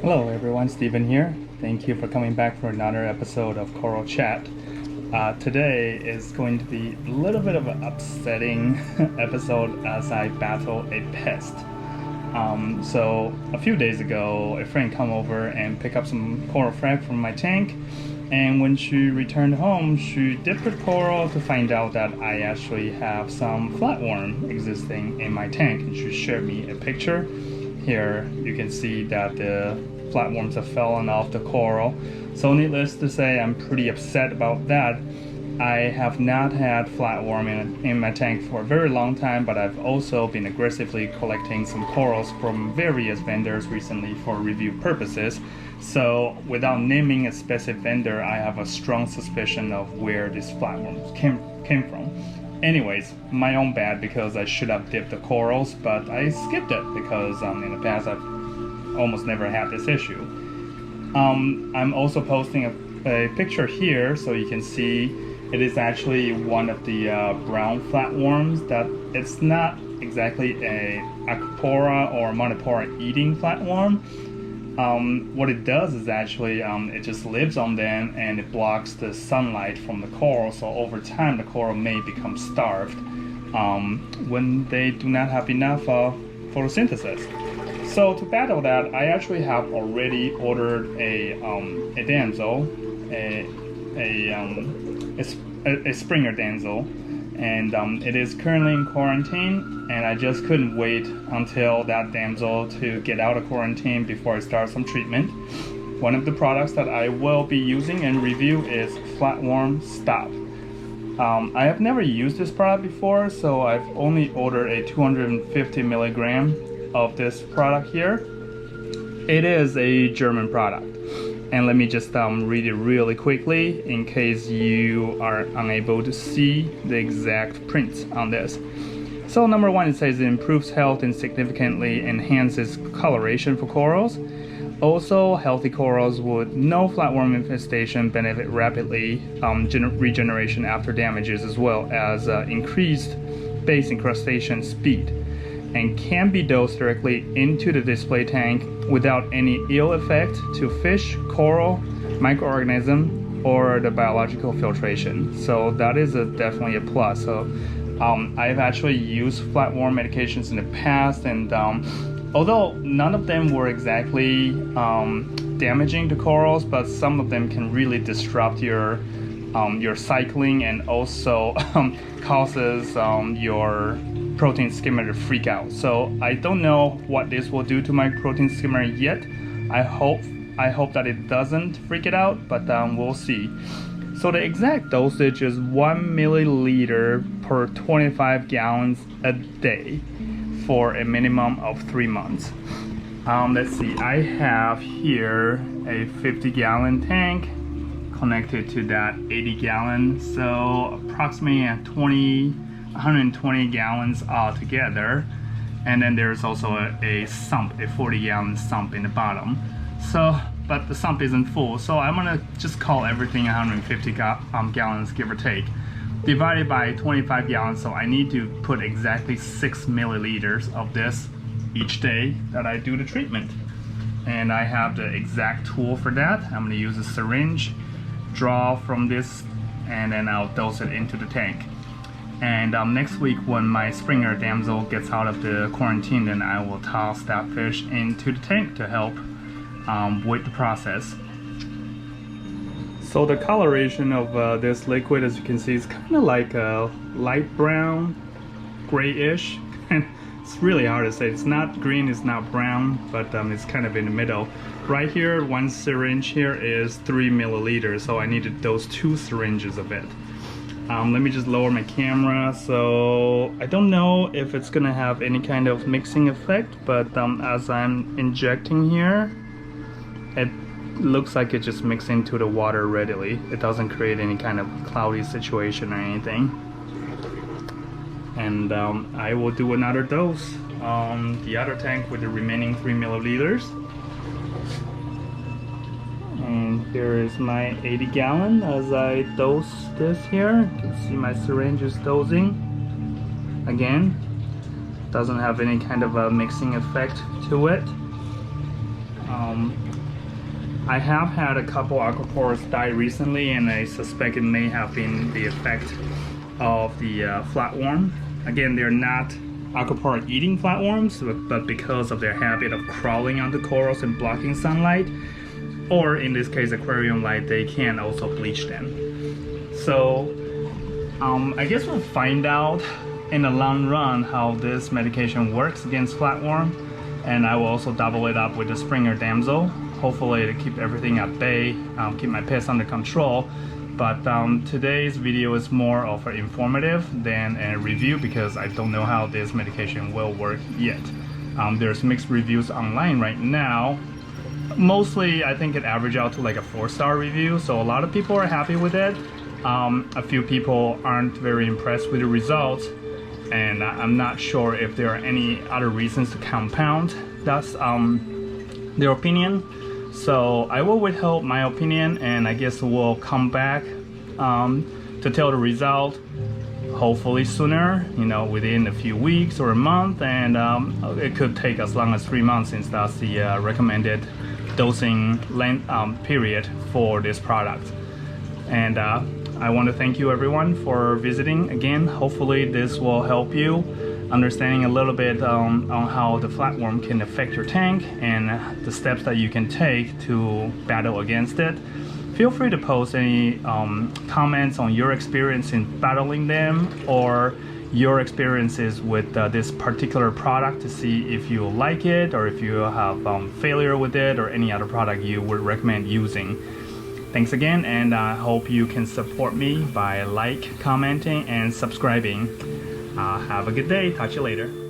Hello everyone, Steven here. Thank you for coming back for another episode of Coral Chat. Today is going to be a little bit of an upsetting episode as I battle a pest. So a few days ago, a friend come over and pick up some coral frag from my tank, and when she returned home, she dipped her coral to find out that I actually have some flatworm existing in my tank, and she shared me a picture. Here you can see that the flatworms have fallen off the coral. So needless to say, I'm pretty upset about that. I have not had flatworm in my tank for a very long time, but I've also been aggressively collecting some corals from various vendors recently for review purposes. So without naming a specific vendor, I have a strong suspicion of where these flatworms came from. Anyways, my own bad because I should have dipped the corals, but I skipped it because in the past I've almost never had this issue. I'm also posting a picture here so you can see it is actually one of the brown flatworms. That it's not exactly a Acropora or Monopora eating flatworm. What it does is actually it just lives on them and it blocks the sunlight from the coral, so over time the coral may become starved when they do not have enough photosynthesis. So to battle that, I actually have already ordered a damsel, a Springer damsel, and it is currently in quarantine, and I just couldn't wait until that damsel to get out of quarantine before I start some treatment. One of the products that I will be using and review is Flatworm Stop. I have never used this product before, so I've only ordered a 250 milligram of this product here. It is a German product, and let me just read it really quickly in case you are unable to see the exact print on this. So number one, it says it improves health and significantly enhances coloration for corals. Also, healthy corals with no flatworm infestation benefit rapidly regeneration after damages, as well as increased base incrustation speed, and can be dosed directly into the display tank without any ill effect to fish, coral, microorganism, or the biological filtration. So that is definitely a plus. So I've actually used flatworm medications in the past, and although none of them were exactly damaging to corals, but some of them can really disrupt your cycling, and also causes your protein skimmer to freak out. So I don't know what this will do to my protein skimmer yet. I hope that it doesn't freak it out, but we'll see. So the exact dosage is 1 milliliter per 25 gallons a day for a minimum of 3 months. Let's see, I have here a 50-gallon tank connected to that 80-gallon, so approximately 120 gallons altogether, and then there's also a sump, a 40-gallon sump in the bottom. So, but the sump isn't full, so I'm gonna just call everything 150 gallons, give or take, divided by 25 gallons. So I need to put exactly 6 milliliters of this each day that I do the treatment, and I have the exact tool for that. I'm gonna use a syringe, draw from this, and then I'll dose it into the tank. And next week, when my Springer damsel gets out of the quarantine, then I will toss that fish into the tank to help with the process. So the coloration of this liquid, as you can see, is kind of like a light brown, grayish. And it's really hard to say. It's not green, it's not brown, but it's kind of in the middle. Right here, one syringe here is 3 milliliters, so I need to dose 2 syringes of it. Let me just lower my camera. So I don't know if it's gonna have any kind of mixing effect, but as I'm injecting here, it looks like it just mixes into the water readily. It doesn't create any kind of cloudy situation or anything. And I will do another dose on the other tank with the remaining 3 milliliters. And here is my 80-gallon as I dose this here. You can see my syringe is dosing. Again, doesn't have any kind of a mixing effect to it. I have had a couple aquapores die recently, and I suspect it may have been the effect of the flatworm. Again, they're not aquapore eating flatworms, but because of their habit of crawling onto corals and blocking sunlight, or in this case aquarium light, they can also bleach them. So I guess we'll find out in the long run how this medication works against flatworm, and I will also double it up with the Springer damsel, hopefully to keep everything at bay, keep my pests under control. But today's video is more of an informative than a review, because I don't know how this medication will work yet. There's mixed reviews online right now. Mostly I think it averaged out to like a 4-star review, so a lot of people are happy with it. A few people aren't very impressed with the results, and I'm not sure if there are any other reasons to compound that's their opinion. So I will withhold my opinion, and I guess we'll come back to tell the result hopefully sooner, you know, within a few weeks or a month, and it could take as long as 3 months, since that's the recommended dosing length period for this product. And I want to thank you everyone for visiting again. Hopefully this will help you understanding a little bit on how the flatworm can affect your tank and the steps that you can take to battle against it. Feel free to post any comments on your experience in battling them, or your experiences with this particular product, to see if you like it, or if you have failure with it, or any other product you would recommend using. Thanks again, and I hope you can support me by commenting and subscribing. Have a good day. Talk to you later.